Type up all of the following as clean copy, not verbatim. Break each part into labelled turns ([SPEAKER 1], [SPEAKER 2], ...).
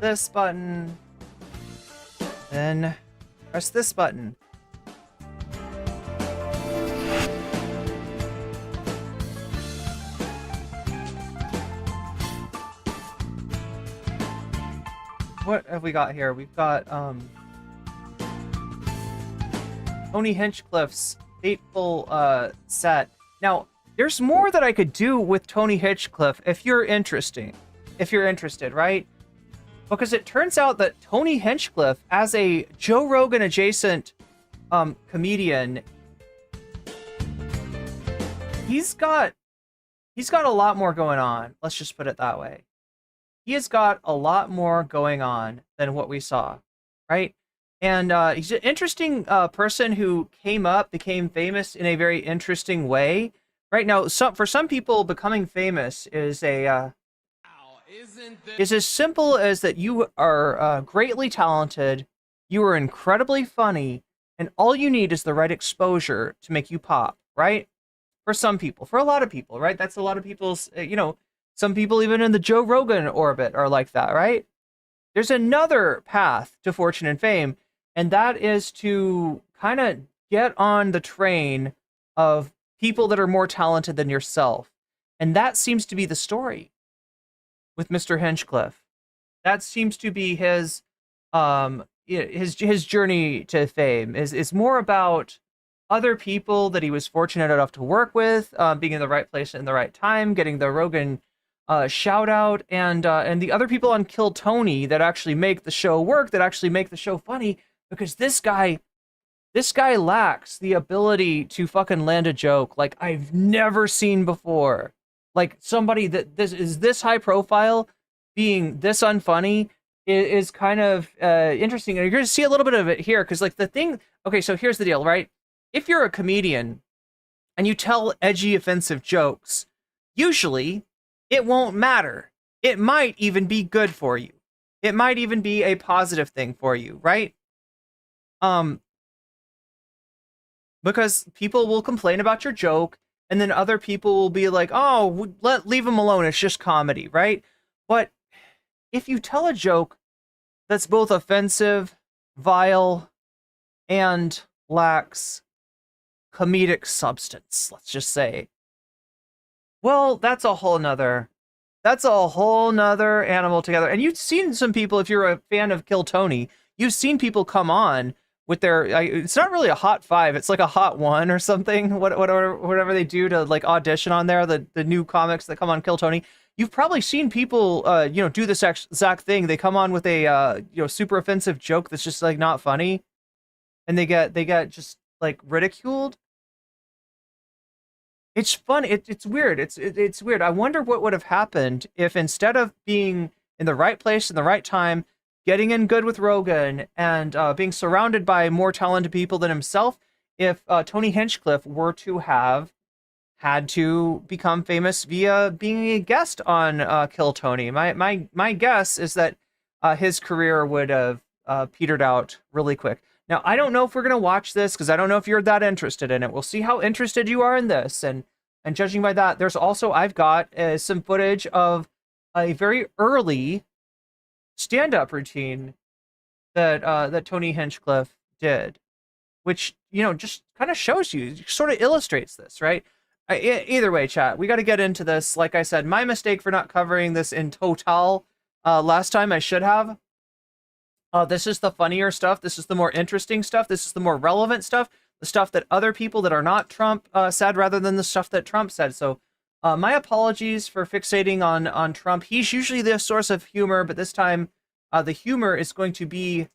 [SPEAKER 1] this button, then press this button. What have we got here? We've got Tony Hinchcliffe's fateful set. Now, there's more that I could do with Tony Hinchcliffe if you're interested, right? Because it turns out that Tony Hinchcliffe, as a Joe Rogan adjacent comedian, he's got a lot more going on. Let's just put it that way. He has got a lot more going on than what we saw, right? And he's an interesting person who became famous in a very interesting way. Right now, for some people, becoming famous is is as simple as that you are greatly talented, you are incredibly funny, and all you need is the right exposure to make you pop, right? For some people, for a lot of people, right? That's a lot of people's, some people even in the Joe Rogan orbit are like that, right? There's another path to fortune and fame, and that is to kind of get on the train of people that are more talented than yourself. And that seems to be the story with Mr. Hinchcliffe. That seems to be his journey to fame is more about other people that he was fortunate enough to work with, being in the right place in the right time, getting the Rogan shout out, and the other people on Kill Tony that actually make the show work, that actually make the show funny, because this guy lacks the ability to fucking land a joke like I've never seen before. Like, somebody that this high profile being this unfunny is kind of interesting. And you're going to see a little bit of it here, because like the thing, okay, so here's the deal, right? If you're a comedian and you tell edgy, offensive jokes, usually it won't matter. It might even be good for you. It might even be a positive thing for you, right? Because people will complain about your joke, and then other people will be like, oh, leave him alone, it's just comedy, right? But if you tell a joke that's both offensive, vile, and lacks comedic substance, let's just say, well, that's a whole nother animal together. And you've seen some people, if you're a fan of Kill Tony, you've seen people come on with their, it's not really a hot 5, it's like a hot 1 or something, whatever they do to like audition on there, the new comics that come on Kill Tony. You've probably seen people, do this exact thing. They come on with a, super offensive joke that's just like not funny, and they get just like ridiculed. It's fun. It's weird. It's weird. I wonder what would have happened if, instead of being in the right place in the right time, getting in good with Rogan, and being surrounded by more talented people than himself, if Tony Hinchcliffe were to have had to become famous via being a guest on Kill Tony. My guess is that his career would have petered out really quick. Now, I don't know if we're going to watch this, because I don't know if you're that interested in it. We'll see how interested you are in this. And judging by that, there's also, I've got some footage of a very early stand-up routine that Tony Hinchcliffe did, which, just kind of shows you, sort of illustrates this, right? Either way, chat, we got to get into this. Like I said, my mistake for not covering this in total last time. I should have. This is the funnier stuff. This is the more interesting stuff. This is the more relevant stuff. The stuff that other people that are not Trump said, rather than the stuff that Trump said. So my apologies for fixating on Trump. He's usually the source of humor, but this time the humor is going to be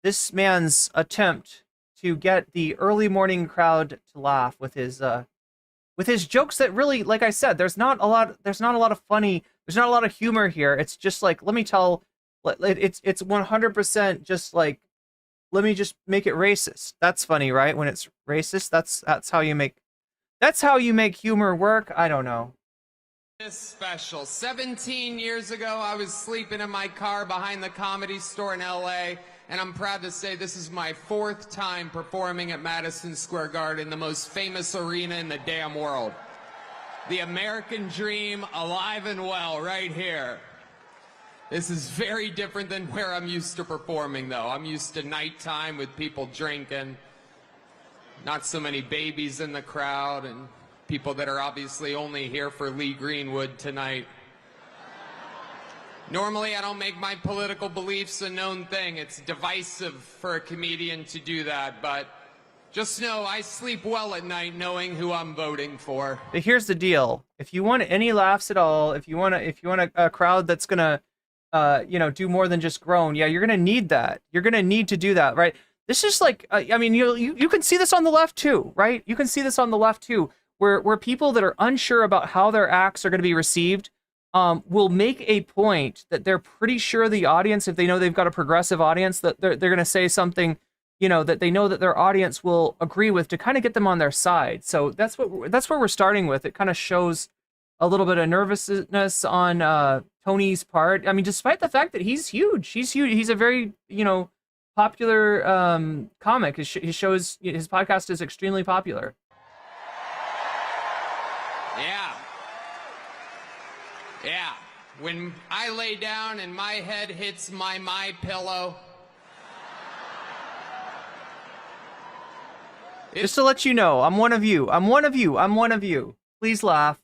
[SPEAKER 1] this man's attempt to get the early morning crowd to laugh with his jokes that really, like I said, there's not a lot of humor here. It's just like, let me tell. It's 100% just like, let me just make it racist. That's funny, right? When it's racist, that's how you make humor work. I don't know.
[SPEAKER 2] This special. 17 years ago, I was sleeping in my car behind the Comedy Store in LA, and I'm proud to say this is my 4th time performing at Madison Square Garden, the most famous arena in the damn world. The American dream alive and well right here. This is very different than where I'm used to performing, though. I'm used to nighttime with people drinking, not so many babies in the crowd, and people that are obviously only here for Lee Greenwood tonight. Normally, I don't make my political beliefs a known thing. It's divisive for a comedian to do that, but just know I sleep well at night knowing who I'm voting for.
[SPEAKER 1] But here's the deal: if you want any laughs at all, if you want a crowd that's gonna do more than just groan, yeah, you're gonna need that. You're gonna need to do that, right? This is like, I mean, you can see this on the left too, right? You can see this on the left too, where people that are unsure about how their acts are going to be received, will make a point that they're pretty sure the audience, if they know they've got a progressive audience, that they're going to say something, that they know that their audience will agree with to kind of get them on their side. So that's where we're starting with. It kind of shows a little bit of nervousness on Tony's part. I mean, despite the fact that he's huge. He's a very, popular comic. His shows, his podcast is extremely popular.
[SPEAKER 2] Yeah. When I lay down and my head hits my pillow.
[SPEAKER 1] Just to let you know, I'm one of you. I'm one of you. I'm one of you. Please laugh.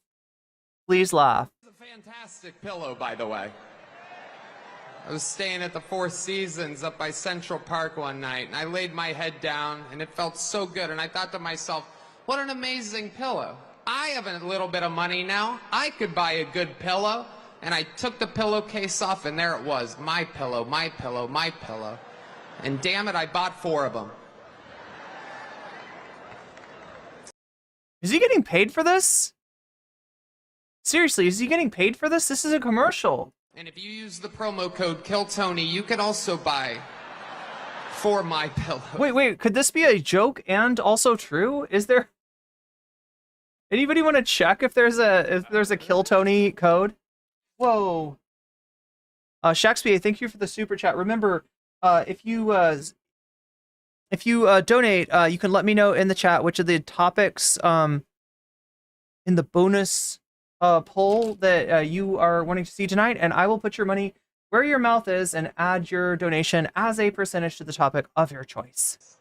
[SPEAKER 1] Please laugh.
[SPEAKER 2] It's a fantastic pillow, by the way. I was staying at the Four Seasons up by Central Park one night, and I laid my head down, and it felt so good, and I thought to myself, what an amazing pillow. I have a little bit of money now. I could buy a good pillow. And I took the pillowcase off, and there it was. My pillow, my pillow, my pillow. And damn it, I bought 4 of them.
[SPEAKER 1] Is he getting paid for this? Seriously, is he getting paid for this? This is a commercial.
[SPEAKER 2] And if you use the promo code KillTony, you can also buy 4 My Pillows.
[SPEAKER 1] Wait, could this be a joke and also true? Is there... Anybody want to check if there's a Kill Tony code? Whoa. Shakespeare, thank you for the super chat. Remember, if you donate, you can let me know in the chat which of the topics in the bonus poll that you are wanting to see tonight, and I will put your money where your mouth is and add your donation as a percentage to the topic of your choice.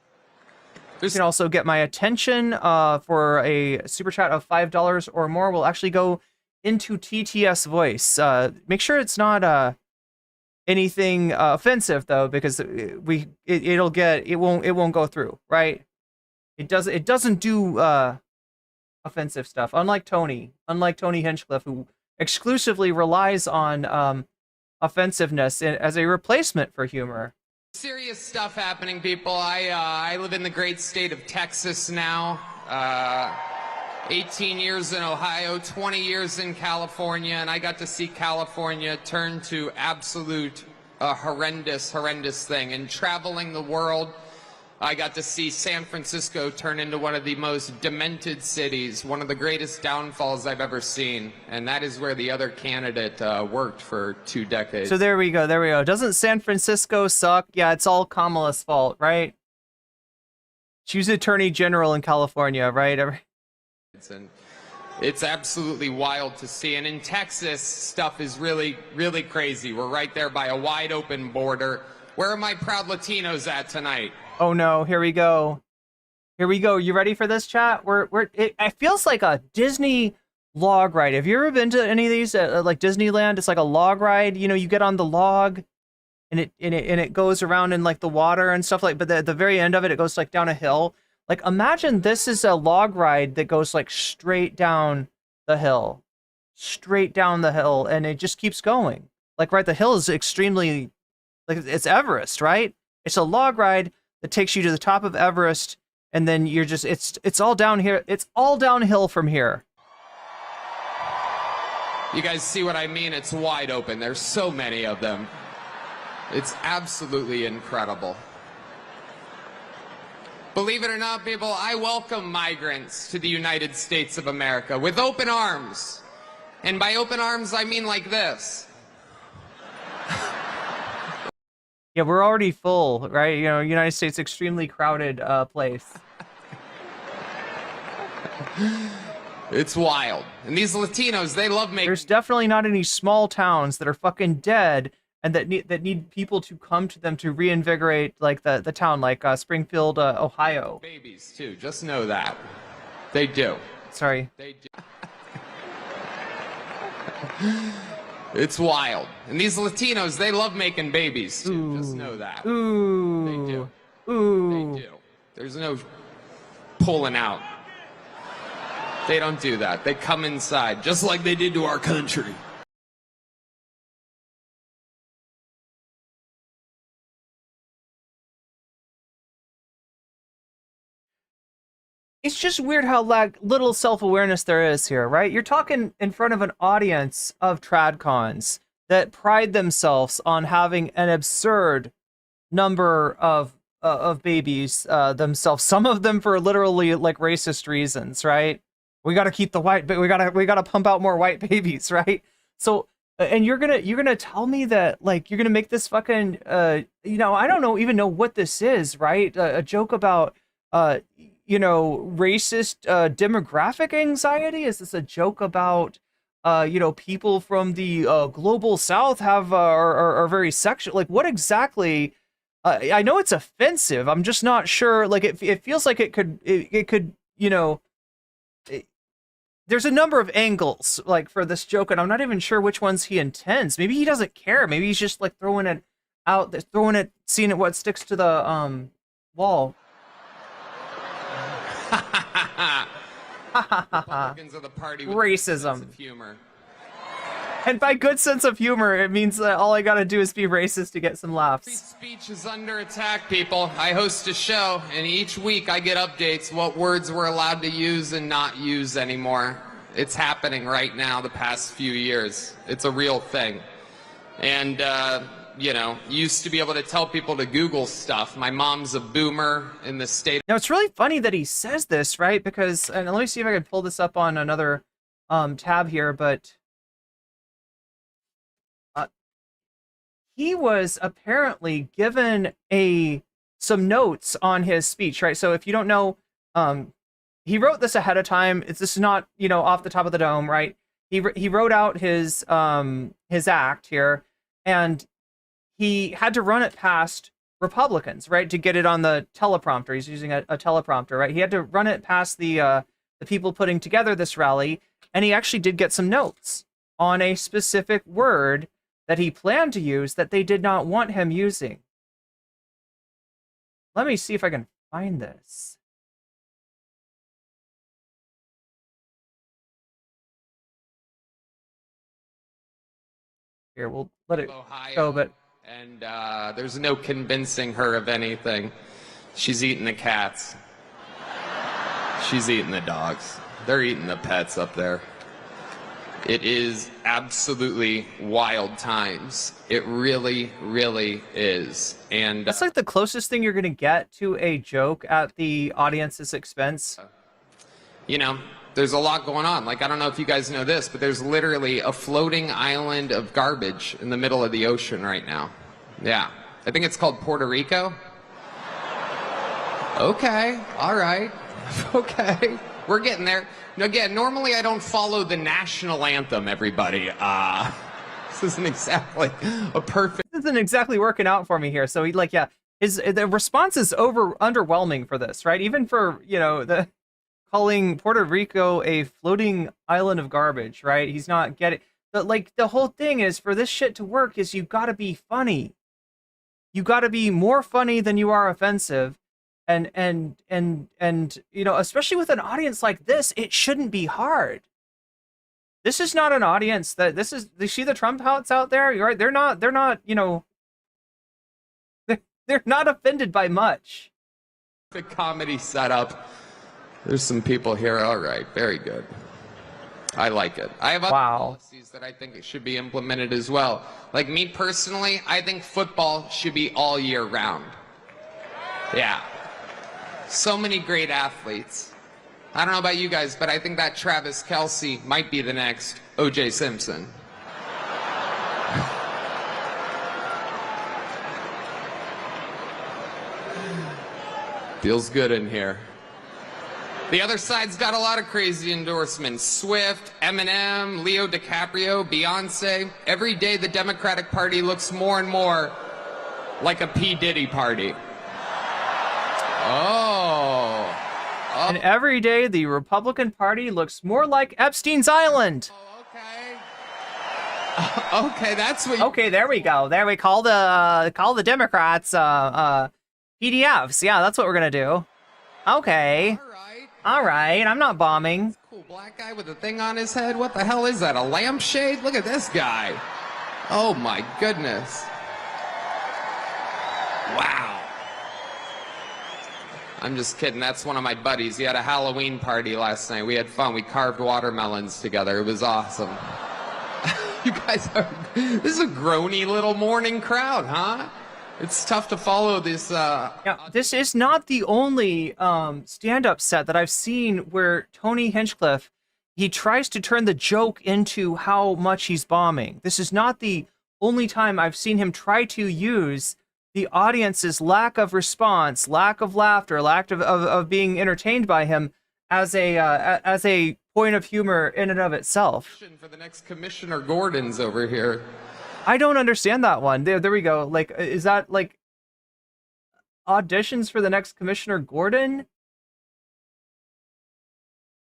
[SPEAKER 1] You can also get my attention for a super chat of $5 or more. We'll actually go into TTS voice. Make sure it's not anything offensive though, because it won't go through, right? It doesn't do offensive stuff. Unlike Tony Hinchcliffe, who exclusively relies on offensiveness as a replacement for humor.
[SPEAKER 2] Serious stuff happening, people. I live in the great state of Texas now. 18 years in Ohio, 20 years in California, and I got to see California turn to absolute horrendous thing. And traveling the world, I got to see San Francisco turn into one of the most demented cities, one of the greatest downfalls I've ever seen. And that is where the other candidate worked for 2 decades.
[SPEAKER 1] So there we go. Doesn't San Francisco suck? Yeah, it's all Kamala's fault, right? She's Attorney General in California, right?
[SPEAKER 2] And it's absolutely wild to see. And in Texas, stuff is really, really crazy. We're right there by a wide open border. Where are my proud Latinos at tonight?
[SPEAKER 1] Oh no, here we go. You ready for this, chat? It feels like a Disney log ride. Have you ever been to any of these like Disneyland? It's like a log ride. You get on the log and it goes around in like the water and stuff like, but at the very end of it goes like down a hill. Like, imagine this is a log ride that goes like straight down the hill, and it just keeps going. Like, right, the hill is extremely, like, it's Everest, right? It's a log ride that takes you to the top of Everest, and then you're just, it's all down here. It's all downhill from here.
[SPEAKER 2] You guys see what I mean? It's wide open. There's so many of them. It's absolutely incredible. Believe it or not, people, I welcome migrants to the United States of America with open arms. And by open arms, I mean like this.
[SPEAKER 1] Yeah, we're already full, right? United States, extremely crowded place.
[SPEAKER 2] It's wild. And these Latinos, they love making...
[SPEAKER 1] There's definitely not any small towns that are fucking dead and that need people to come to them to reinvigorate like the town, like Springfield, Ohio.
[SPEAKER 2] Babies too, just know that. They do.
[SPEAKER 1] Sorry.
[SPEAKER 2] They do. It's wild. And these Latinos, they love making babies too.
[SPEAKER 1] Ooh.
[SPEAKER 2] Just know that.
[SPEAKER 1] Ooh.
[SPEAKER 2] They do.
[SPEAKER 1] Ooh.
[SPEAKER 2] They do. There's no pulling out. They don't do that. They come inside, just like they did to our country.
[SPEAKER 1] It's just weird how little self-awareness there is here, right? You're talking in front of an audience of tradcons that pride themselves on having an absurd number of babies themselves. Some of them for literally like racist reasons, right? We got to keep the white, but we gotta pump out more white babies, right? So, and you're gonna tell me that like you're gonna make this fucking I don't even know what this is, right? A joke about racist demographic anxiety? Is this a joke about people from the global south are very sexual? Like what exactly? I know it's offensive. I'm just not sure. Like it feels like it could there's a number of angles like for this joke, and I'm not even sure which ones he intends. Maybe he doesn't care. Maybe he's just like throwing it out, seeing it what sticks to the wall.
[SPEAKER 2] Republicans are the party with
[SPEAKER 1] Racism.
[SPEAKER 2] a sense of humor.
[SPEAKER 1] And by good sense of humor, it means that all I gotta do is be racist to get some laughs.
[SPEAKER 2] Free speech is under attack, people. I host a show, and each week I get updates what words we're allowed to use and not use anymore. It's happening right now the past few years. It's a real thing. And, used to be able to tell people to Google stuff. My mom's a boomer in the state.
[SPEAKER 1] Now, it's really funny that he says this, right? Because, and let me see if I can pull this up on another tab here, but he was apparently given some notes on his speech, right? So if you don't know, he wrote this ahead of time. This is not, off the top of the dome, right? He wrote out his act here, and he had to run it past Republicans, right, to get it on the teleprompter. He's using a teleprompter, right? He had to run it past the people putting together this rally, and he actually did get some notes on a specific word that he planned to use that they did not want him using. Let me see if I can find this. Here, we'll let it go, but...
[SPEAKER 2] And there's no convincing her of anything. She's eating the cats. She's eating the dogs. They're eating the pets up there. It is absolutely wild times. It really, really is. And
[SPEAKER 1] that's like the closest thing you're going to get to a joke at the audience's expense.
[SPEAKER 2] There's a lot going on. Like, I don't know if you guys know this, but there's literally a floating island of garbage in the middle of the ocean right now. Yeah. I think it's called Puerto Rico. Okay. All right. Okay. We're getting there. Now, again, normally I don't follow the national anthem, everybody. This isn't exactly a perfect...
[SPEAKER 1] This isn't exactly working out for me here. So the response is underwhelming for this, right? Even for, calling Puerto Rico a floating island of garbage, right? He's not getting... But, the whole thing is, for this shit to work, is you gotta be funny. You gotta be more funny than you are offensive. And especially with an audience like this, it shouldn't be hard. This is not an audience you see the Trump houts out there, right? They're not, they're not offended by much.
[SPEAKER 2] The comedy setup. There's some people here. All right. Very good. I like it. I have other policies that I think it should be implemented as well. Like me personally, I think football should be all year round. Yeah. So many great athletes. I don't know about you guys, but I think that Travis Kelce might be the next O.J. Simpson. Feels good in here. The other side's got a lot of crazy endorsements. Swift, Eminem, Leo DiCaprio, Beyonce. Every day the Democratic Party looks more and more like a P. Diddy party. Oh.
[SPEAKER 1] And every day the Republican Party looks more like Epstein's Island.
[SPEAKER 2] Oh, okay. Okay, that's what.
[SPEAKER 1] Okay, there we go. There we call the Democrats PDFs. Yeah, that's what we're gonna do. Okay. All right. I'm not bombing.
[SPEAKER 2] Cool black guy with a thing on his head. What the hell is that? A lampshade? Look at this guy. Oh my goodness. Wow. I'm just kidding. That's one of my buddies. He had a Halloween party last night. We had fun. We carved watermelons together. It was awesome. You guys are... This is a groany little morning crowd, huh? It's tough to follow this...
[SPEAKER 1] Yeah, this is not the only stand-up set that I've seen where Tony Hinchcliffe, he tries to turn the joke into how much he's bombing. This is not the only time I've seen him try to use the audience's lack of response, lack of laughter, lack of being entertained by him as a point of humor in and of itself.
[SPEAKER 2] For the next Commissioner Gordon's over here.
[SPEAKER 1] I don't understand that one. There we go. Like, is that like auditions for the next Commissioner Gordon?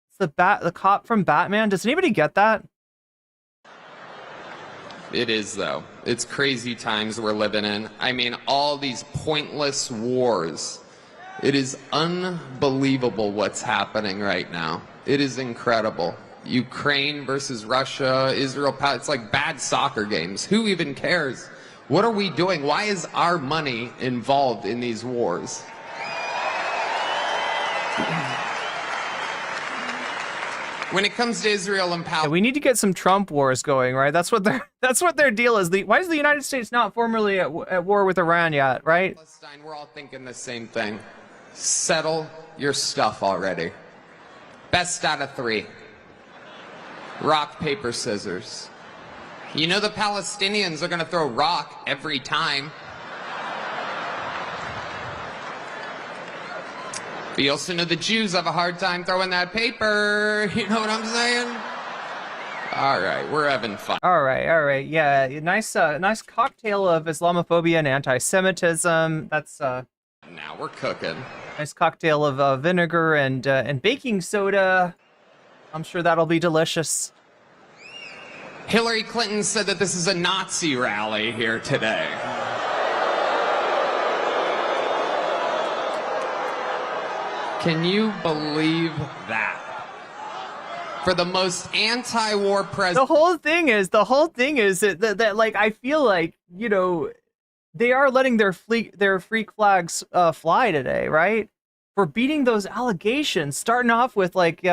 [SPEAKER 1] It's the cop from Batman. Does anybody get that?
[SPEAKER 2] It is, though. It's crazy times we're living in. I mean, all these pointless wars. It is unbelievable what's happening right now. It is incredible. Ukraine versus Russia, Israel, it's like bad soccer games. Who even cares? What are we doing? Why is our money involved in these wars? When it comes to Israel and Palestine,
[SPEAKER 1] We need to get some Trump wars going, right? That's what their deal is. Why is the United States not formally at war with Iran yet, right?
[SPEAKER 2] we're all thinking the same thing. Settle your stuff already. Best out of 3. Rock, paper, scissors. You know the Palestinians are going to throw rock every time. But you also know the Jews have a hard time throwing that paper. You know what I'm saying? All right, we're having fun.
[SPEAKER 1] All right. Yeah, nice cocktail of Islamophobia and anti-Semitism. That's
[SPEAKER 2] Now we're cooking.
[SPEAKER 1] nice cocktail of vinegar and baking soda. I'm sure that'll be delicious.
[SPEAKER 2] Hillary Clinton said that this is a Nazi rally here today. Can you believe that? For the most anti-war president.
[SPEAKER 1] The whole thing is that like I feel like, you know, they are letting their freak flags fly today, right? For beating those allegations, starting off with like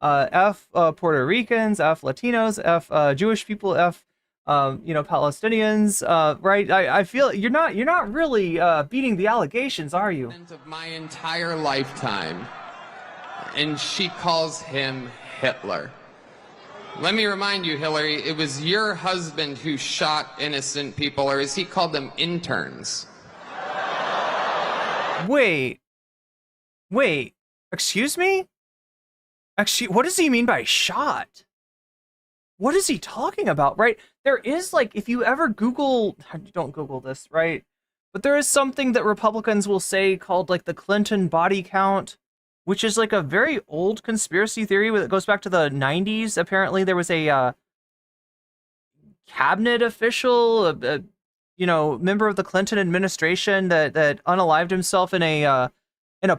[SPEAKER 1] F Puerto Ricans, F Latinos, F Jewish people, F Palestinians, right? I feel you're not really beating the allegations, are you?
[SPEAKER 2] Of my entire lifetime, and she calls him Hitler. Let me remind you, Hillary, it was your husband who shot innocent people, or as he called them, interns.
[SPEAKER 1] Wait, excuse me? Actually, what does he mean by shot? What is he talking about, right? There is, like, if you ever Google, don't Google this, right? But there is something that Republicans will say called, like, the Clinton body count, which is, like, a very old conspiracy theory that goes back to the 90s. Apparently, there was a cabinet official, member of the Clinton administration that unalived himself in a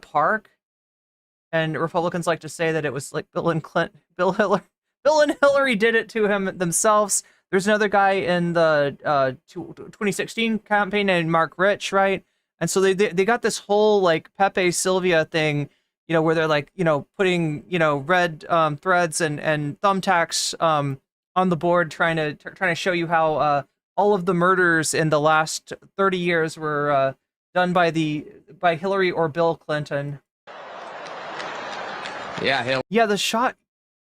[SPEAKER 1] park. And Republicans like to say that it was like Bill and Hillary did it to him themselves. There's another guy in the 2016 campaign named Mark Rich, right? And so they got this whole like Pepe Sylvia thing, where they're like, putting, red threads and thumbtacks on the board, trying to show you how all of the murders in the last 30 years were done by Hillary or Bill Clinton.
[SPEAKER 2] Yeah,
[SPEAKER 1] the shot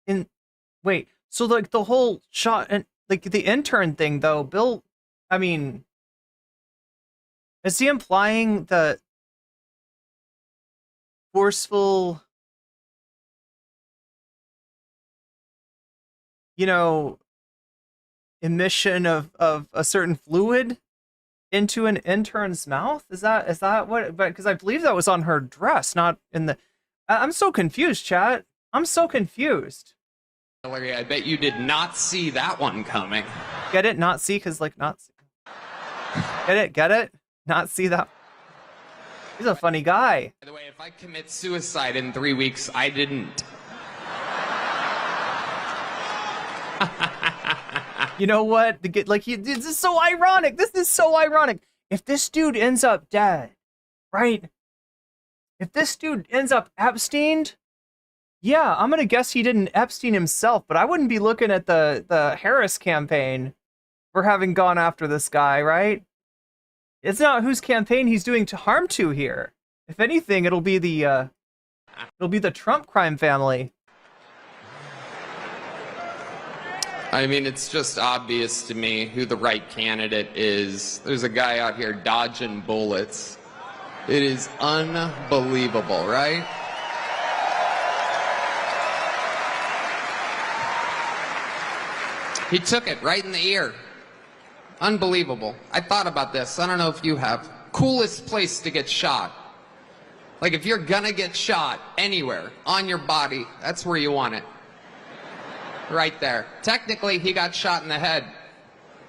[SPEAKER 1] in... Wait, so, like, the whole shot and, like, the intern thing, though, Bill... I mean... Is he implying that forceful you know, emission of a certain fluid into an intern's mouth? Is that what? But because I believe that was on her dress, not in the. I'm so confused, chat. I'm so confused.
[SPEAKER 2] Hillary, I bet you did not see that one coming.
[SPEAKER 1] Get it? Not see, because like not see. Get it? Get it? Not see that. He's a funny guy.
[SPEAKER 2] By the way, if I commit suicide in 3 weeks, I didn't.
[SPEAKER 1] You know what? This is so ironic. This is so ironic. If this dude ends up dead, right? If this dude ends up Epsteined, yeah, I'm gonna guess he didn't Epstein himself, but I wouldn't be looking at the Harris campaign for having gone after this guy, right? It's not whose campaign he's doing to harm to here. If anything, it'll be the Trump crime family.
[SPEAKER 2] I mean, it's just obvious to me who the right candidate is. There's a guy out here dodging bullets. It is unbelievable, right? He took it right in the ear. Unbelievable. I thought about this. I don't know if you have. Coolest place to get shot. Like, if you're gonna get shot anywhere on your body, that's where you want it. Right there. Technically, he got shot in the head,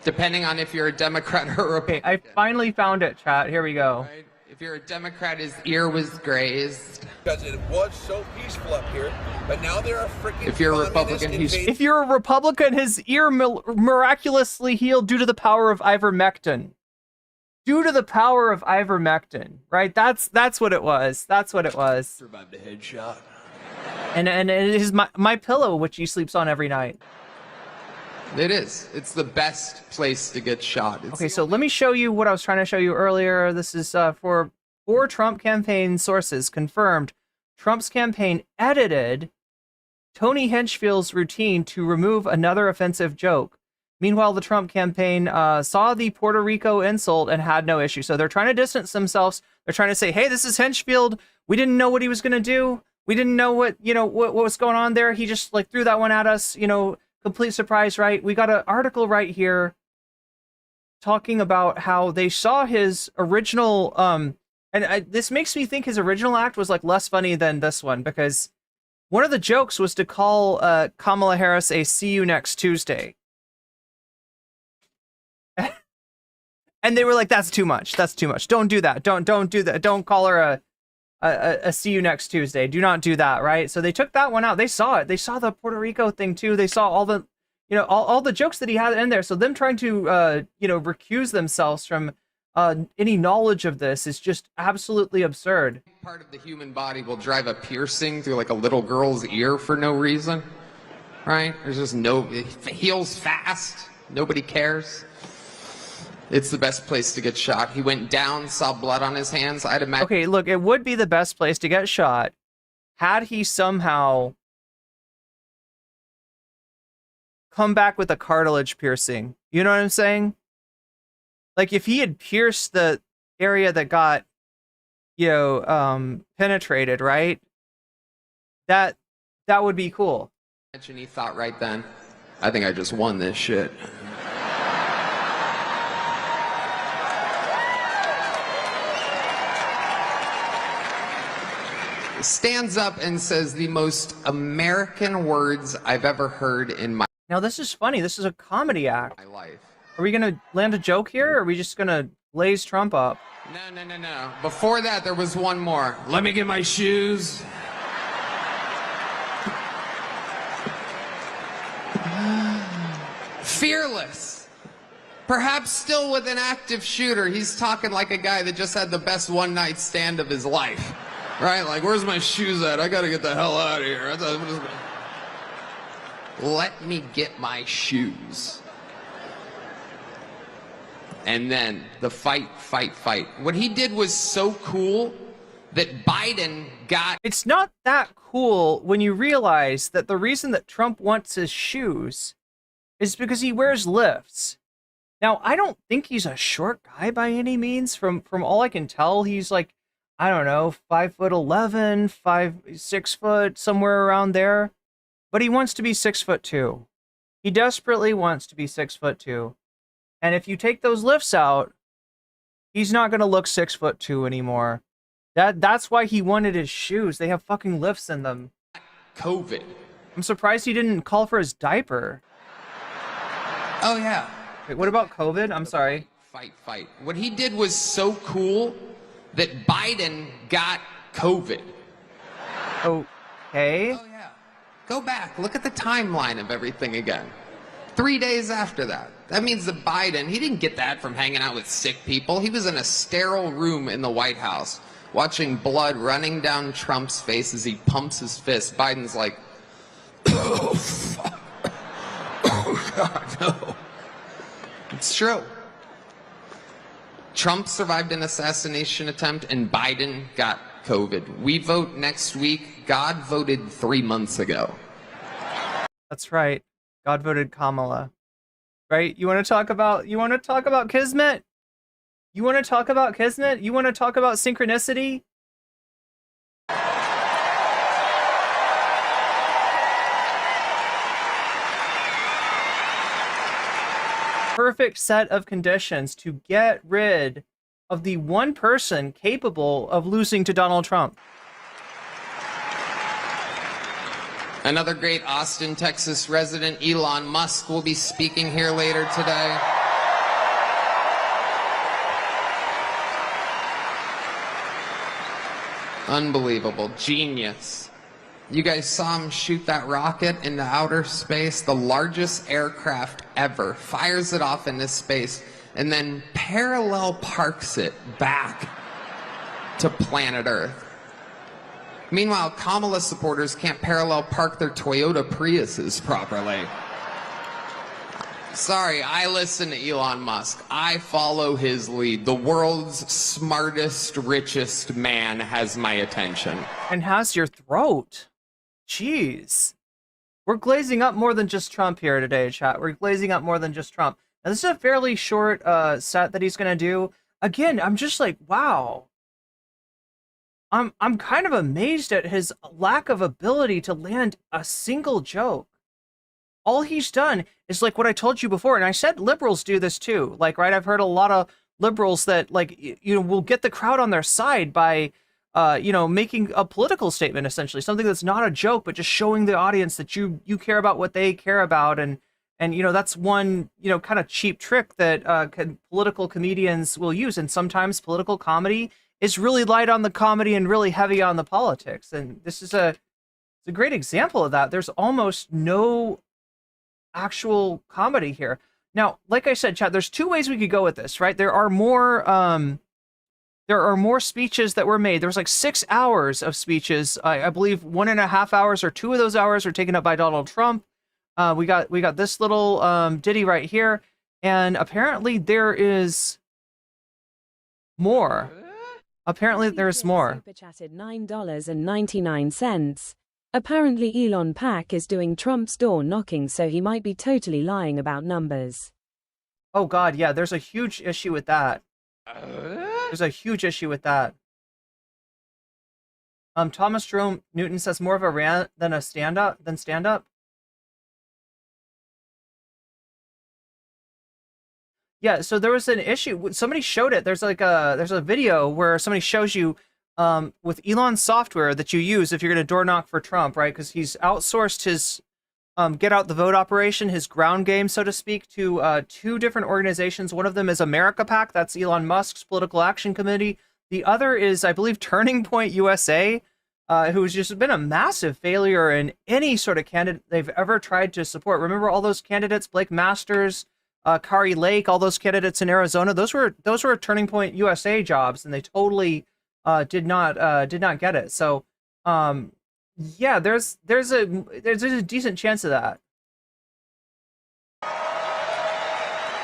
[SPEAKER 2] depending on if you're a Democrat or a Republican.
[SPEAKER 1] Okay, I finally found it, chat. Here we go.
[SPEAKER 2] Right? If you're a Democrat, his ear was grazed.
[SPEAKER 3] Because it was so peaceful up here, but now there are freaking.
[SPEAKER 2] If you're a Republican,
[SPEAKER 1] If you're a Republican, his ear miraculously healed due to the power of ivermectin. Due to the power of ivermectin, right? That's what it was. That's what it was.
[SPEAKER 3] survived a headshot.
[SPEAKER 1] And it is my pillow, which he sleeps on every night.
[SPEAKER 2] It is. It's the best place to get shot. It's
[SPEAKER 1] Okay, so let me show you what I was trying to show you earlier. This is for Trump campaign sources confirmed. Trump's campaign edited Tony Hinchfield's routine to remove another offensive joke. Meanwhile, the Trump campaign saw the Puerto Rico insult and had no issue. So they're trying to distance themselves. They're trying to say, hey, this is Hinchfield. We didn't know what he was going to do. We didn't know what was going on there. He just like threw that one at us, complete surprise, right? We got an article right here talking about how they saw his original, this makes me think his original act was like less funny than this one, because one of the jokes was to call Kamala Harris a "see you next Tuesday." And they were like, that's too much. That's too much. Don't do that. Don't do that. Don't call her a "see you next Tuesday." Do not do that, right? So they took that one out. They saw it. They saw the Puerto Rico thing too. They saw all the, all the jokes that he had in there. So them trying to, recuse themselves from any knowledge of this is just absolutely absurd.
[SPEAKER 2] part of the human body will drive a piercing through like a little girl's ear for no reason, right? There's just it heals fast. Nobody cares. It's the best place to get shot. He went down, saw blood on his hands. I'd imagine.
[SPEAKER 1] Okay, look, it would be the best place to get shot had he somehow come back with a cartilage piercing. You know what I'm saying? Like if he had pierced the area that got, penetrated, right? That would be cool.
[SPEAKER 2] Imagine he thought right then, I think I just won this shit. Stands up and says the most American words I've ever heard in my
[SPEAKER 1] Now this is funny. This is a comedy act.
[SPEAKER 2] life.
[SPEAKER 1] Are we gonna land a joke here, or are we just gonna blaze Trump up?
[SPEAKER 2] No. Before that, there was one more. Let me get my shoes. Fearless. Perhaps still with an active shooter. He's talking like a guy that just had the best one-night stand of his life. Right? Like, where's my shoes at? I gotta get the hell out of here. Let me get my shoes. And then the fight. What he did was so cool that Biden got...
[SPEAKER 1] It's not that cool when you realize that the reason that Trump wants his shoes is because he wears lifts. Now, I don't think he's a short guy by any means. From all I can tell, he's like, I don't know, 5'11", 6 foot, somewhere around there. But he wants to be 6'2". He desperately wants to be 6'2", and if you take those lifts out, he's not gonna look 6'2" anymore. That's why he wanted his shoes. They have fucking lifts in them.
[SPEAKER 2] COVID.
[SPEAKER 1] I'm surprised he didn't call for his diaper.
[SPEAKER 2] Oh, yeah.
[SPEAKER 1] Wait, what about COVID? I'm sorry.
[SPEAKER 2] Fight. What he did was so cool that Biden got COVID.
[SPEAKER 1] Okay.
[SPEAKER 2] Oh, yeah. Go back. Look at the timeline of everything again. 3 days after that. That means that Biden, he didn't get that from hanging out with sick people. He was in a sterile room in the White House, watching blood running down Trump's face as he pumps his fist. Biden's like, oh, fuck. Oh, God, no. It's true. Trump survived an assassination attempt, and Biden got COVID. We vote next week. God voted 3 months ago.
[SPEAKER 1] That's right. God voted Kamala. Right? You want to talk about Kismet? You want to talk about Kismet? You want to talk about synchronicity? Perfect set of conditions to get rid of the one person capable of losing to Donald Trump.
[SPEAKER 2] Another great Austin, Texas resident, Elon Musk, will be speaking here later today. Unbelievable. Genius. You guys saw him shoot that rocket into outer space, the largest aircraft ever, fires it off into space, and then parallel parks it back to planet Earth. Meanwhile, Kamala supporters can't parallel park their Toyota Priuses properly. Sorry, I listen to Elon Musk. I follow his lead. The world's smartest, richest man has my attention.
[SPEAKER 1] And has your throat. Jeez. We're glazing up more than just Trump here today, chat. We're glazing up more than just Trump. Now, this is a fairly short set that he's going to do. Again, I'm just like, wow. I'm kind of amazed at his lack of ability to land a single joke. All he's done is like what I told you before, and I said liberals do this too. Like, right, I've heard a lot of liberals that, like, you know, will get the crowd on their side by, you know, making a political statement, essentially, something that's not a joke, but just showing the audience that you care about what they care about, and you know, that's one, you know, kind of cheap trick that political comedians will use, and sometimes political comedy is really light on the comedy and really heavy on the politics, and this is it's a great example of that. There's almost no actual comedy here. Now, like I said, chat, there's two ways we could go with this, right? There are more speeches that were made. There was like 6 hours of speeches. I believe 1.5 hours or 2 of those hours are taken up by Donald Trump. We got this little ditty right here, and apparently there is more. Apparently there's more.
[SPEAKER 4] Super chatted $9.99. Apparently Elon Pack is doing Trump's door knocking, so he might be totally lying about numbers.
[SPEAKER 1] Oh God, yeah, there's a huge issue with that. There's a huge issue with that. Thomas Jerome Newton says more of a rant than a stand-up. Yeah, so there was an issue. Somebody showed it. There's a video where somebody shows you with Elon's software that you use if you're going to door knock for Trump, right? Because he's outsourced his get out the vote operation, his ground game, so to speak, to 2 different organizations. One of them is America PAC. That's Elon Musk's political action committee. The other is, I believe, Turning Point USA, who's just been a massive failure in any sort of candidate they've ever tried to support. Remember all those candidates, Blake Masters, Kari Lake, all those candidates in Arizona? Those were Turning Point USA jobs, and they totally did not get it. So yeah, there's a decent chance of that.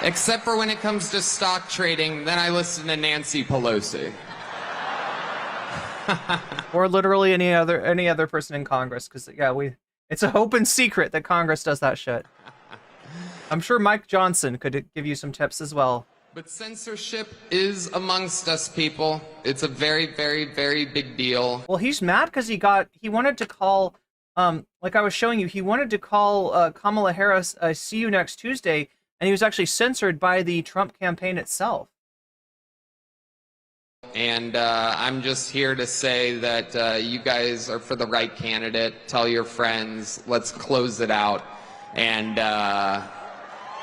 [SPEAKER 2] Except for when it comes to stock trading, then I listen to Nancy Pelosi.
[SPEAKER 1] Or literally any other person in Congress, because yeah, it's an open secret that Congress does that shit. I'm sure Mike Johnson could give you some tips as well.
[SPEAKER 2] But censorship is amongst us, people. It's a very, very, very big deal.
[SPEAKER 1] Well, he's mad because he wanted to call like I was showing you, he wanted to call Kamala Harris "see you next Tuesday," and he was actually censored by the Trump campaign itself.
[SPEAKER 2] And I'm just here to say that you guys are for the right candidate. Tell your friends. Let's close it out. And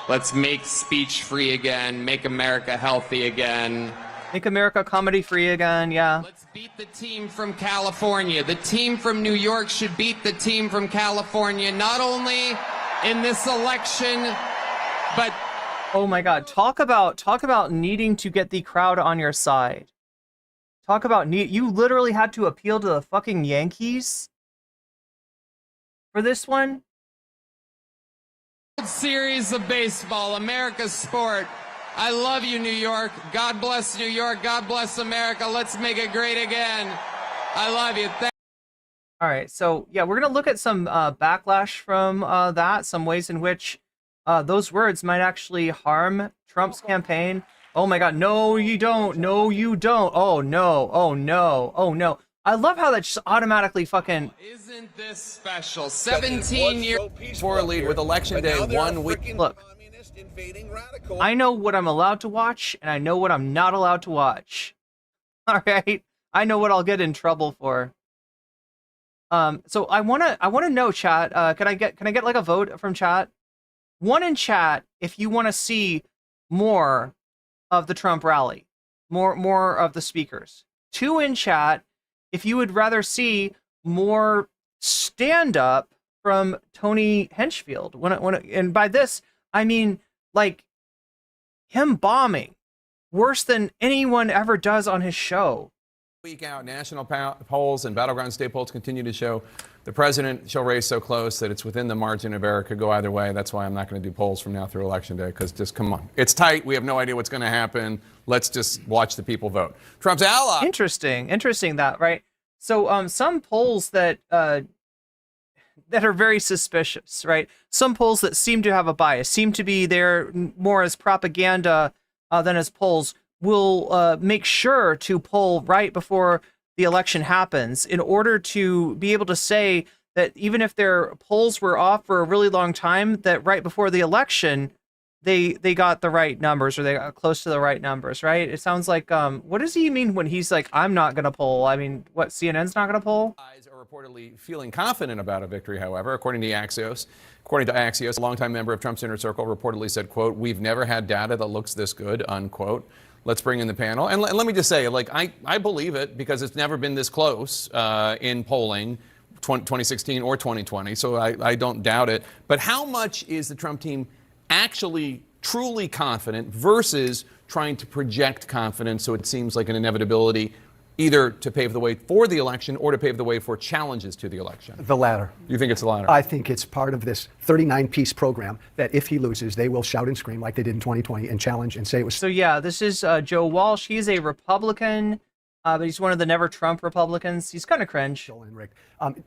[SPEAKER 2] let's make speech free again. Make America healthy again.
[SPEAKER 1] Make America comedy free again, yeah.
[SPEAKER 2] Let's beat the team from California. The team from New York should beat the team from California, not only in this election, but...
[SPEAKER 1] Oh my God, talk about needing to get the crowd on your side. Talk about you literally had to appeal to the fucking Yankees for this one?
[SPEAKER 2] World Series of Baseball, America's sport. I love you, New York. God bless New York. God bless America. Let's make it great again. I love you.
[SPEAKER 1] All right, so yeah, we're gonna look at some backlash from that, some ways in which those words might actually harm Trump's campaign. Oh my God, no, you don't. No, you don't. Oh no. Oh no. Oh no. I love how that just automatically fucking...
[SPEAKER 2] Isn't this special? 17 years
[SPEAKER 3] for a lead with election day 1 week.
[SPEAKER 1] Look, I know what I'm allowed to watch, and I know what I'm not allowed to watch. All right, I know what I'll get in trouble for. So I wanna know, chat. Can I get like a vote from chat? 1 in chat if you want to see more of the Trump rally, more of the speakers. 2 in chat if you would rather see more stand-up from Tony Hinchcliffe. And by this I mean like him bombing worse than anyone ever does on his show.
[SPEAKER 5] Week out, national polls and battleground state polls continue to show the presidential race so close that it's within the margin of error. Could go either way. That's why I'm not going to do polls from now through election day, because just come on. It's tight. We have no idea what's going to happen. Let's just watch the people vote. Trump's ally.
[SPEAKER 1] Interesting that, right? So some polls that are very suspicious, right? Some polls that seem to have a bias, seem to be there more as propaganda than as polls, will make sure to poll right before the election happens in order to be able to say that even if their polls were off for a really long time, that right before the election, they got the right numbers, or they got close to the right numbers, right? It sounds like, what does he mean when he's like, I'm not going to poll? I mean, what, CNN's not going to poll?
[SPEAKER 5] Are reportedly feeling confident about a victory, however, according to Axios. According to Axios, a longtime member of Trump's inner circle reportedly said, quote, "We've never had data that looks this good," unquote. Let's bring in the panel. And let me just say, like, I believe it, because it's never been this close in polling, 2016 or 2020, so I don't doubt it. But how much is the Trump team actually truly confident versus trying to project confidence so it seems like an inevitability, either to pave the way for the election or to pave the way for challenges to the election?
[SPEAKER 6] The latter.
[SPEAKER 5] You think it's the latter?
[SPEAKER 6] I think it's part of this 39-piece program that if he loses, they will shout and scream like they did in 2020 and challenge and say it was...
[SPEAKER 1] So yeah, this is Joe Walsh. He's a Republican, but he's one of the never Trump Republicans. He's kind of cringe.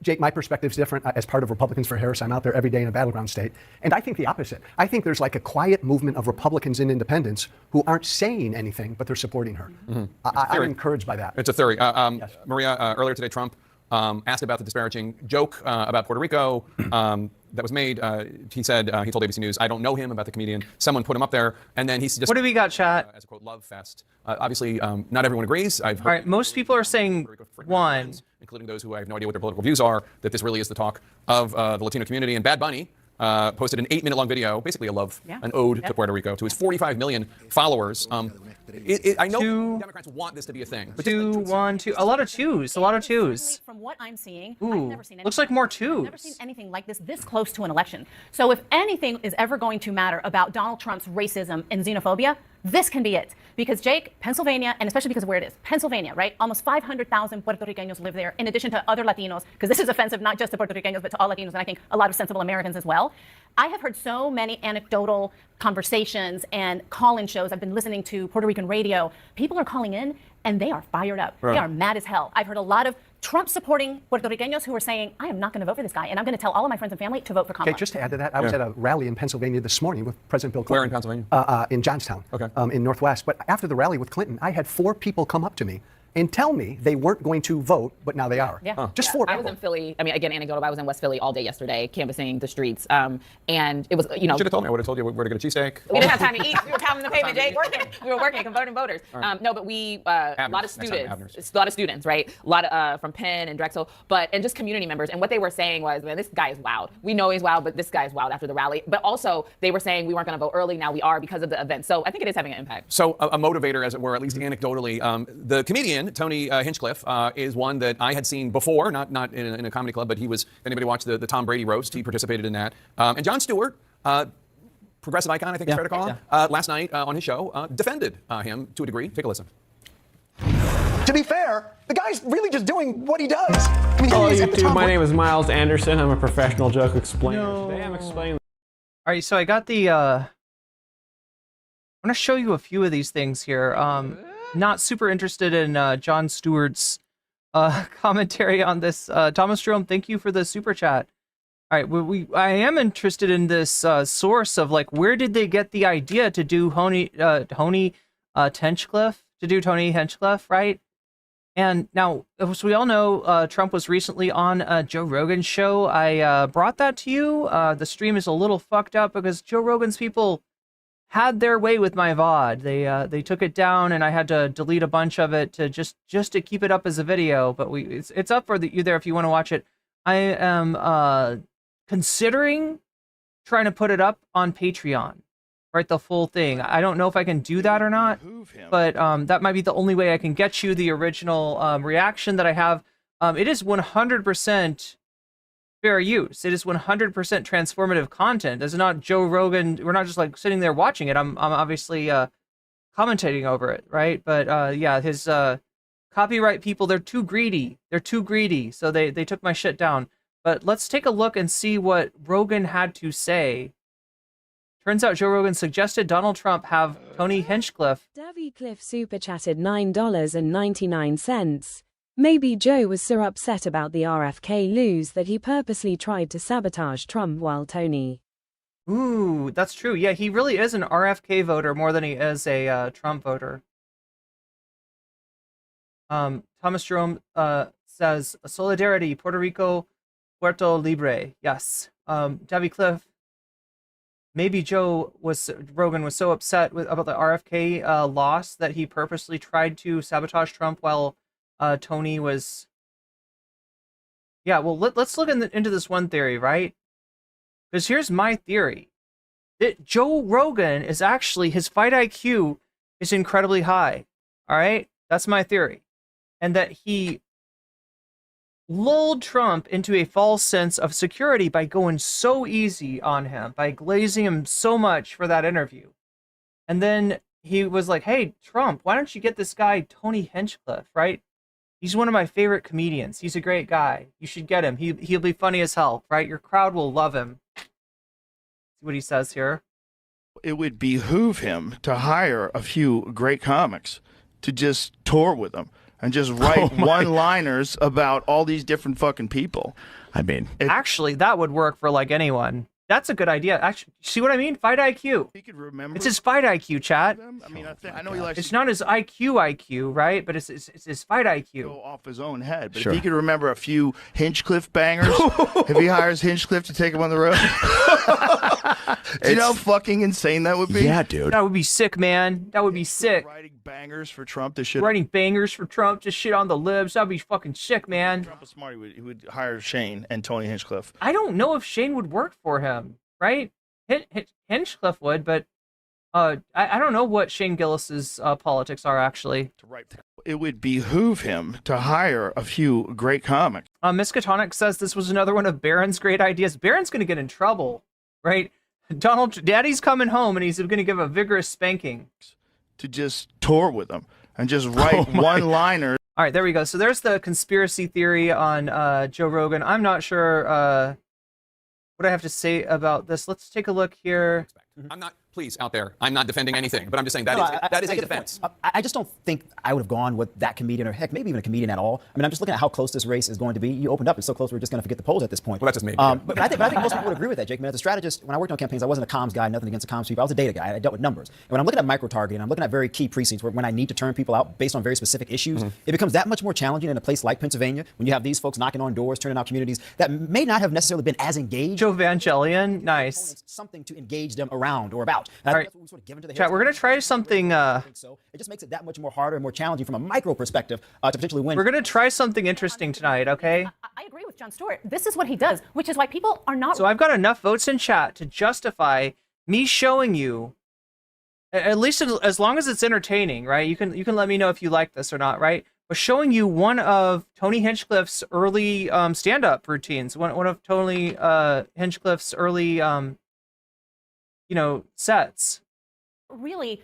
[SPEAKER 6] Jake, my perspective is different. As part of Republicans for Harris, I'm out there every day in a battleground state. And I think the opposite. I think there's like a quiet movement of Republicans and independents who aren't saying anything, but they're supporting her. Mm-hmm. I'm encouraged by that.
[SPEAKER 5] It's a theory.
[SPEAKER 6] Yes.
[SPEAKER 5] Maria, earlier today, Trump asked about the disparaging joke about Puerto Rico that was made. He said, he told ABC News, "I don't know him," about the comedian. Someone put him up there, and then he just...
[SPEAKER 1] What do we got, chat?
[SPEAKER 5] As a quote, love fest. Obviously, not everyone agrees. I've heard...
[SPEAKER 1] All right, most people are saying one.
[SPEAKER 5] Including those who I have no idea what their political views are, that this really is the talk of the Latino community. And Bad Bunny posted an 8-minute-long video, basically an ode to Puerto Rico, to his 45 million followers. I know Democrats want this to be a thing. But
[SPEAKER 1] 2, 1, 2. A lot of twos. A lot of twos.
[SPEAKER 7] From what I'm seeing,
[SPEAKER 1] Ooh,
[SPEAKER 7] I've never seen anything.
[SPEAKER 1] looks like more twos.
[SPEAKER 7] I've never seen anything like this close to an election. So if anything is ever going to matter about Donald Trump's racism and xenophobia, this can be it. Because Jake, Pennsylvania, and especially because of where it is, Pennsylvania, right? Almost 500,000 Puerto Ricanos live there, in addition to other Latinos, because this is offensive not just to Puerto Ricanos, but to all Latinos, and I think a lot of sensible Americans as well. I have heard so many anecdotal conversations and call-in shows. I've been listening to Puerto Rican radio. People are calling in, and they are fired up. Right. They are mad as hell. I've heard a lot of Trump-supporting Puerto Ricanos who are saying, I am not going to vote for this guy, and I'm going to tell all of my friends and family to vote for Kamala.
[SPEAKER 6] Okay, just to add to that, I was at a rally in Pennsylvania this morning with President Bill Clinton.
[SPEAKER 5] Where in Pennsylvania?
[SPEAKER 6] In Johnstown,
[SPEAKER 5] okay.
[SPEAKER 6] In Northwest. But after the rally with Clinton, I had 4 people come up to me and tell me they weren't going to vote, but now they are.
[SPEAKER 7] Yeah.
[SPEAKER 6] Just 4
[SPEAKER 8] I
[SPEAKER 6] people.
[SPEAKER 8] was in Philly. I mean, again, anecdotal. I was in West Philly all day yesterday, canvassing the streets, and it was, you know.
[SPEAKER 5] You should have told me. I would have told you where to get a cheesesteak.
[SPEAKER 8] We didn't have time to eat. We were pounding the pavement, Jake. We were working, converting voters. No, but we, a lot of students. It's a lot of students, right? A lot of from Penn and Drexel, and just community members. And what they were saying was, man, this guy is wild. We know he's wild, but this guy is wild after the rally. But also, they were saying we weren't going to vote early. Now we are because of the event. So I think it is having an impact.
[SPEAKER 5] So a motivator, as it were, at least anecdotally. The comedian, Tony Hinchcliffe, is one that I had seen before, not in a comedy club, but he was, if anybody watched the Tom Brady roast, he participated in that. And Jon Stewart, progressive icon, I think it's fair to call him, last night on his show, defended him to a degree. Take a listen.
[SPEAKER 9] To be fair, the guy's really just doing what he does. I mean,
[SPEAKER 10] Hello, YouTube. My name is Miles Anderson. I'm a professional joke explainer.
[SPEAKER 1] No.
[SPEAKER 10] Today I'm explaining.
[SPEAKER 1] All right, so I got the. I'm gonna show you a few of these things here. Not super interested in Jon Stewart's commentary on this. Thomas Jerome, thank you for the super chat. All right, I am interested in this source of like where did they get the idea to do Tony Hinchcliffe, right? And now, as we all know, Trump was recently on Joe Rogan's show. I brought that to you. The stream is a little fucked up because Joe Rogan's people had their way with my VOD. They took it down, and I had to delete a bunch of it to just to keep it up as a video. But it's up for you there if you want to watch it. I am considering trying to put it up on Patreon. Right, the full thing. I don't know if I can do that or not, but that might be the only way I can get you the original reaction that I have. It is 100% fair use. It is 100% transformative content. It's not Joe Rogan. We're not just like sitting there watching it. I'm obviously commentating over it, right? But yeah, his copyright people, they're too greedy. So they took my shit down. But let's take a look and see what Rogan had to say. Turns out Joe Rogan suggested Donald Trump have Tony Hinchcliffe.
[SPEAKER 4] Davy Cliff super chatted $9.99. Maybe Joe was so upset about the RFK lose that he purposely tried to sabotage Trump while Tony.
[SPEAKER 1] Ooh, that's true. Yeah, he really is an RFK voter more than he is a Trump voter. Thomas Jerome says, Solidarity, Puerto Rico, Puerto Libre. Yes. Davy Cliff. Maybe Rogan was so upset about the RFK loss that he purposely tried to sabotage Trump while Tony was. Yeah, well, let's look into this one theory, right? Because here's my theory: that Joe Rogan is actually his fight IQ is incredibly high. All right, that's my theory, and that he lulled Trump into a false sense of security by going so easy on him, by glazing him so much for that interview. And then he was like, hey, Trump, why don't you get this guy, Tony Hinchcliffe, right? He's one of my favorite comedians. He's a great guy. You should get him. He'll be funny as hell, right? Your crowd will love him. See what he says here.
[SPEAKER 11] It would behoove him to hire a few great comics to just tour with him and just write one-liners about all these different fucking people. I mean,
[SPEAKER 1] actually, that would work for like anyone. That's a good idea. Actually, see what I mean? Fight IQ.
[SPEAKER 11] He could remember.
[SPEAKER 1] It's his fight IQ, chat.
[SPEAKER 11] I mean, I know he likes.
[SPEAKER 1] It's not his IQ, right? But it's his fight IQ.
[SPEAKER 11] Go off his own head. But if he could remember a few Hinchcliffe bangers, if he hires Hinchcliffe to take him on the road, do you know how fucking insane that would be?
[SPEAKER 9] Yeah, dude.
[SPEAKER 1] That would be sick, man. That would be sick.
[SPEAKER 11] Writing bangers for Trump to shit.
[SPEAKER 1] Writing bangers for Trump to shit on the libs. That'd be fucking sick, man.
[SPEAKER 11] Trump was smart. He would hire Shane and Tony Hinchcliffe.
[SPEAKER 1] I don't know if Shane would work for him, right? Hinchcliffe would, but I don't know what Shane Gillis's politics are actually.
[SPEAKER 11] It would behoove him to hire a few great comics.
[SPEAKER 1] Miskatonic says this was another one of Barron's great ideas. Barron's going to get in trouble, right? Daddy's coming home and he's going to give a vigorous spanking.
[SPEAKER 11] To just tour with him and just write one-liners.
[SPEAKER 1] All right, there we go. So there's the conspiracy theory on Joe Rogan. I'm not sure what I have to say about this. Let's take a look here.
[SPEAKER 5] I'm not Please, out there, I'm not defending anything, but I'm just saying that is a defense.
[SPEAKER 12] I just don't think I would have gone with that comedian, or heck, maybe even a comedian at all. I mean, I'm just looking at how close this race is going to be. You opened up, it's so close we're just going to forget the polls at this point.
[SPEAKER 5] Well, that's just maybe.
[SPEAKER 12] But I think most people would agree with that, Jake. Man, as a strategist, when I worked on campaigns, I wasn't a comms guy, nothing against the comms people. I was a data guy. I dealt with numbers. And when I'm looking at micro-targeting, I'm looking at very key precincts when I need to turn people out based on very specific issues, it becomes that much more challenging in a place like Pennsylvania when you have these folks knocking on doors, turning out communities that may not have necessarily been as engaged.
[SPEAKER 1] Joe Evangelion, nice.
[SPEAKER 12] Something to engage them around or about.
[SPEAKER 1] All right, chat, we're going to try something.
[SPEAKER 12] So it just makes it that much more harder and more challenging from a micro perspective to potentially win.
[SPEAKER 1] We're going to try something interesting tonight, okay?
[SPEAKER 7] I agree with Jon Stewart. This is what he does, which is why people are not.
[SPEAKER 1] So I've got enough votes in chat to justify me showing you, at least as long as it's entertaining, right? You can let me know if you like this or not, right? But showing you one of Tony Hinchcliffe's early stand-up routines, one of Tony Hinchcliffe's early sets.
[SPEAKER 7] Really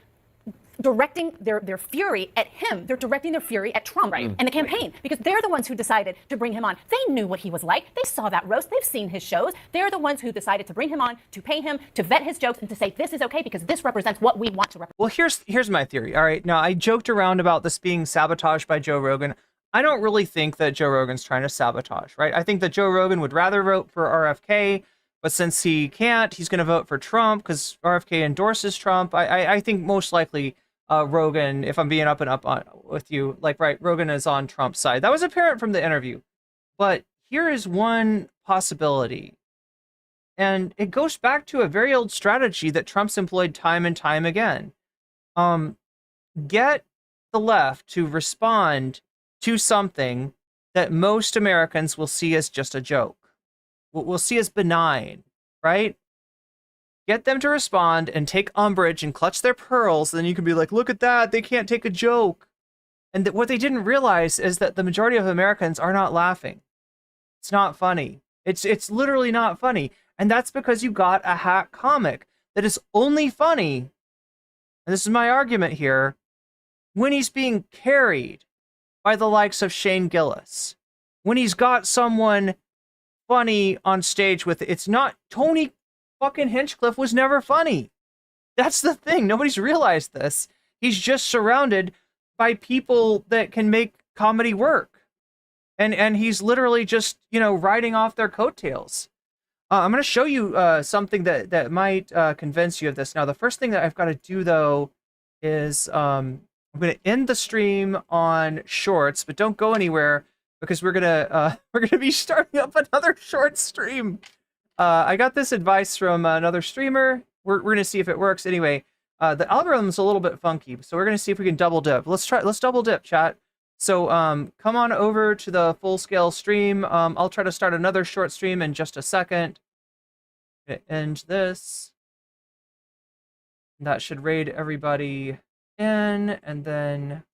[SPEAKER 7] directing their fury at him. They're directing their fury at Trump and the campaign because they're the ones who decided to bring him on. They knew what he was like. They saw that roast. They've seen his shows. They're the ones who decided to bring him on, to pay him, to vet his jokes, and to say this is okay because this represents what we want to represent.
[SPEAKER 1] Well, here's my theory. All right, now I joked around about this being sabotaged by Joe Rogan. I don't really think that Joe Rogan's trying to sabotage, right? I think that Joe Rogan would rather vote for RFK, but since he can't, he's going to vote for Trump because RFK endorses Trump. I think most likely Rogan, if I'm being up and up with you, Rogan is on Trump's side. That was apparent from the interview. But here is one possibility. And it goes back to a very old strategy that Trump's employed time and time again. Get the left to respond to something that most Americans will see as just a joke. We'll see as benign, right? Get them to respond and take umbrage and clutch their pearls. Then you can be like, look at that. They can't take a joke. And what they didn't realize is that the majority of Americans are not laughing. It's not funny. It's literally not funny. And that's because you got a hack comic that is only funny, and this is my argument here, when he's being carried by the likes of Shane Gillis. When he's got someone funny on stage with it. It's not Tony fucking Hinchcliffe was never funny. That's the thing. Nobody's realized this. He's just surrounded by people that can make comedy work. And he's literally just, riding off their coattails. I'm going to show you something that might convince you of this. Now, the first thing that I've got to do, though, is I'm going to end the stream on Shorts, but don't go anywhere because we're gonna be starting up another short stream. I got this advice from another streamer. We're gonna see if it works. Anyway, the algorithm's a little bit funky, so we're gonna see if we can double dip. Let's double dip, chat. So come on over to the full scale stream. I'll try to start another short stream in just a second. End this. That should raid everybody in, and then